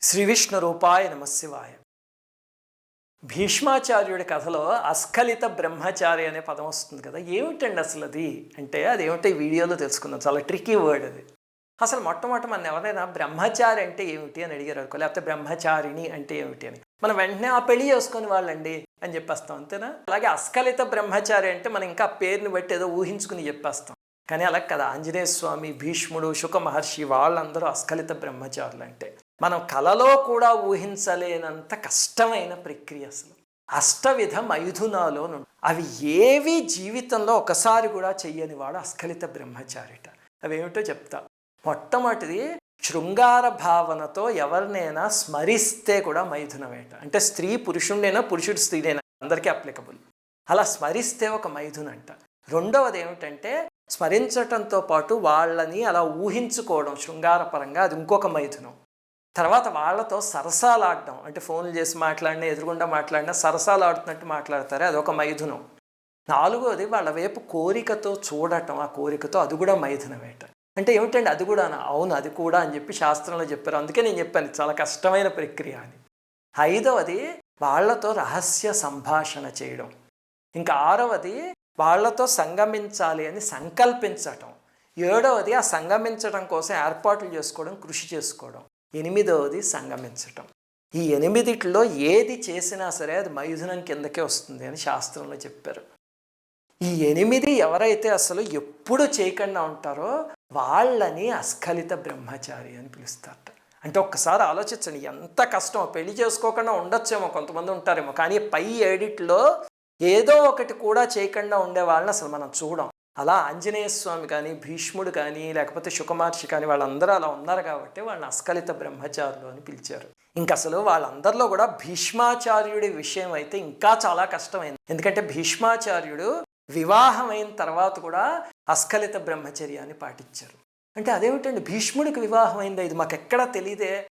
శ్రీ విష్ణు రూపాయ నమశివాయ. భీష్మాచార్యుడి కథలో అస్ఖలిత బ్రహ్మచారి అనే పదం వస్తుంది కదా. ఏమిటండి అసలు అది అంటే అదేమిటో ఈ వీడియోలో తెలుసుకుందాం. చాలా ట్రికీ వర్డ్ అది. అసలు మొట్టమొదట మన ఎవరైనా బ్రహ్మచారి అంటే ఏమిటి అని అడిగారు అనుకో, లేకపోతే బ్రహ్మచారిణి అంటే ఏమిటి అని, మనం వెంటనే ఆ పెళ్లి చేసుకుని వాళ్ళండి అని చెప్పేస్తాం, అంతేనా? అలాగే అస్ఖలిత బ్రహ్మచారి అంటే మనం ఇంకా పేరుని బట్టి ఏదో ఊహించుకుని చెప్పేస్తాం. కానీ అలా కదా, ఆంజనేయ స్వామి, భీష్ముడు, శుక మహర్షి వాళ్ళందరూ అస్ఖలిత బ్రహ్మచారులు. అంటే మనం కలలో కూడా ఊహించలేనంత కష్టమైన ప్రక్రియ అసలు. అష్టవిధ మైథునాలో అవి ఏవి జీవితంలో ఒకసారి కూడా చెయ్యని వాడు అస్ఖలిత బ్రహ్మచారిట. అవేమిటో చెప్తా. మొట్టమొదటిది, శృంగార భావనతో ఎవరినైనా స్మరిస్తే కూడా మైథునమేట. అంటే స్త్రీ పురుషుడైనా, పురుషుడు స్త్రీనైనా, అందరికీ అప్లికబుల్. అలా స్మరిస్తే ఒక మైథునంట. రెండవది ఏమిటంటే స్మరించటంతో పాటు వాళ్ళని అలా ఊహించుకోవడం శృంగారపరంగా, అది ఇంకొక మైథునం. తర్వాత వాళ్ళతో సరసాలాడడం, అంటే ఫోన్లు చేసి మాట్లాడినా, ఎదురుగుండా మాట్లాడినా సరసాలు ఆడుతున్నట్టు మాట్లాడతారే, అదొక మైథునం. నాలుగోది వాళ్ళ వైపు కోరికతో చూడటం, ఆ కోరికతో, అది కూడా మైథునమేట. అంటే ఏమిటండి అది కూడా? అవును, అది కూడా అని చెప్పి శాస్త్రంలో చెప్పారు. అందుకే నేను చెప్పాను చాలా కష్టమైన ప్రక్రియ అని. ఐదవది వాళ్లతో రహస్య సంభాషణ చేయడం. ఇంకా ఆరవది వాళ్లతో సంగమించాలి అని సంకల్పించటం. ఏడవది ఆ సంగమించడం కోసం ఏర్పాట్లు చేసుకోవడం, కృషి చేసుకోవడం. ఎనిమిదవది సంగమించటం. ఈ ఎనిమిదిట్లో ఏది చేసినా సరే అది మైథునం కిందకే వస్తుంది అని శాస్త్రంలో చెప్పారు. ఈ ఎనిమిది ఎవరైతే అసలు ఎప్పుడు చేయకుండా ఉంటారో వాళ్ళని అస్ఖలిత బ్రహ్మచారి అని పిలుస్తారట. అంటే ఒక్కసారి ఆలోచించండి, ఎంత కష్టం. పెళ్లి చేసుకోకుండా ఉండొచ్చేమో, కొంతమంది ఉంటారేమో, కానీ పై ఏడిట్లో ఏదో ఒకటి కూడా చేయకుండా ఉండే వాళ్ళని అసలు మనం చూడం. అలా ఆంజనేయ స్వామి కానీ, భీష్ముడు కానీ, లేకపోతే శుకమహర్షి కానీ, వాళ్ళందరూ అలా ఉన్నారు కాబట్టి వాళ్ళని అస్ఖలిత బ్రహ్మచారులు అని పిలిచారు. ఇంకా అసలు వాళ్ళందరిలో కూడా భీష్మాచార్యుడి విషయం అయితే ఇంకా చాలా కష్టమైంది. ఎందుకంటే భీష్మాచార్యుడు వివాహం అయిన తర్వాత కూడా అస్ఖలిత బ్రహ్మచర్యాన్ని పాటించారు. అంటే అదేమిటండి, భీష్ముడికి వివాహం అయిందా? ఇది మాకు ఎక్కడా తెలియదే.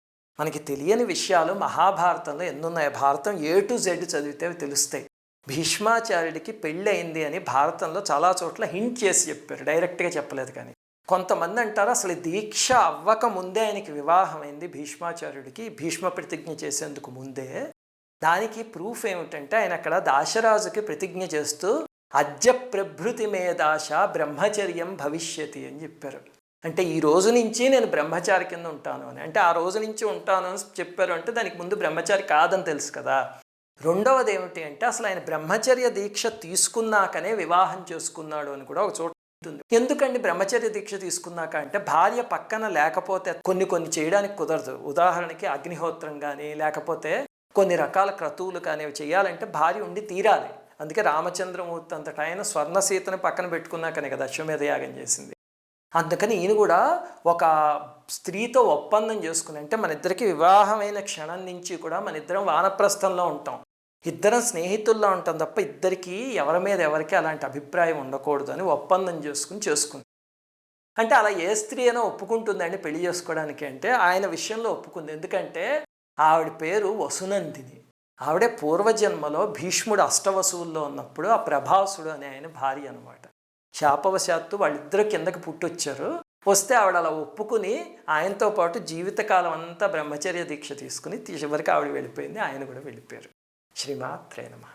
మనకి తెలియని విషయాలు మహాభారతంలో ఎన్నున్నాయి. భారతం A to Z చదివితే తెలుస్తాయి. భీష్మాచార్యుడికి పెళ్ళి అయింది అని భారతంలో చాలా చోట్ల హింట్ చేసి చెప్పారు, డైరెక్ట్గా చెప్పలేదు. కానీ కొంతమంది అంటారు అసలు దీక్ష అవ్వక ముందే ఆయనకి వివాహం అయింది భీష్మాచార్యుడికి, భీష్మ ప్రతిజ్ఞ చేసేందుకు ముందే. దానికి ప్రూఫ్ ఏమిటంటే ఆయన అక్కడ దాశరాజుకి ప్రతిజ్ఞ చేస్తూ అద్య ప్రభృతి మే దాశ బ్రహ్మచర్యం భవిష్యతి అని చెప్పారు. అంటే ఈ రోజు నుంచి నేను బ్రహ్మచారి కింద ఉంటాను అని. అంటే ఆ రోజు నుంచి ఉంటాను అని చెప్పారు. అంటే దానికి ముందు బ్రహ్మచారి కాదని తెలుసు కదా. రెండవది ఏమిటి అంటే అసలు ఆయన బ్రహ్మచర్య దీక్ష తీసుకున్నాకనే వివాహం చేసుకున్నాడు అని కూడా ఒక చోట ఉంటుంది. ఎందుకండి బ్రహ్మచర్య దీక్ష తీసుకున్నాక అంటే, భార్య పక్కన లేకపోతే కొన్ని చేయడానికి కుదరదు. ఉదాహరణకి అగ్నిహోత్రం కానీ, లేకపోతే కొన్ని రకాల క్రతువులు కానీ చేయాలంటే భార్య ఉండి తీరాలి. అందుకే రామచంద్రమూర్తి అంతటా ఆయన స్వర్ణసీతని పక్కన పెట్టుకున్నాకనే కదా అశ్వమేధ యాగం చేసింది. అందుకని ఈయన కూడా ఒక స్త్రీతో ఒప్పందం చేసుకుని, అంటే మన ఇద్దరికి వివాహమైన క్షణం నుంచి కూడా మన ఇద్దరం వానప్రస్థంలో ఉంటాం, ఇద్దరం స్నేహితుల్లో ఉంటాం తప్ప ఇద్దరికి ఎవరి మీద ఎవరికి అలాంటి అభిప్రాయం ఉండకూడదు అని ఒప్పందం చేసుకుంది. అంటే అలా ఏ స్త్రీ అయినా ఒప్పుకుంటుందండి పెళ్లి చేసుకోవడానికి అంటే? ఆయన విషయంలో ఒప్పుకుంది. ఎందుకంటే ఆవిడ పేరు వసునందిని. ఆవిడే పూర్వజన్మలో భీష్ముడు అష్టవసువుల్లో ఉన్నప్పుడు ఆ ప్రభాసుడు అనే ఆయన భార్య అనమాట. శాపవశాత్తు వాళ్ళిద్దరూ కిందకి పుట్టొచ్చారు. వస్తే ఆవిడ అలా ఒప్పుకుని ఆయనతో పాటు జీవితకాలం అంతా బ్రహ్మచర్య దీక్ష తీసుకుని చివరికి ఆవిడ వెళ్ళిపోయింది, ఆయన కూడా వెళ్ళిపోయారు. శ్రీమాత్రే నమః.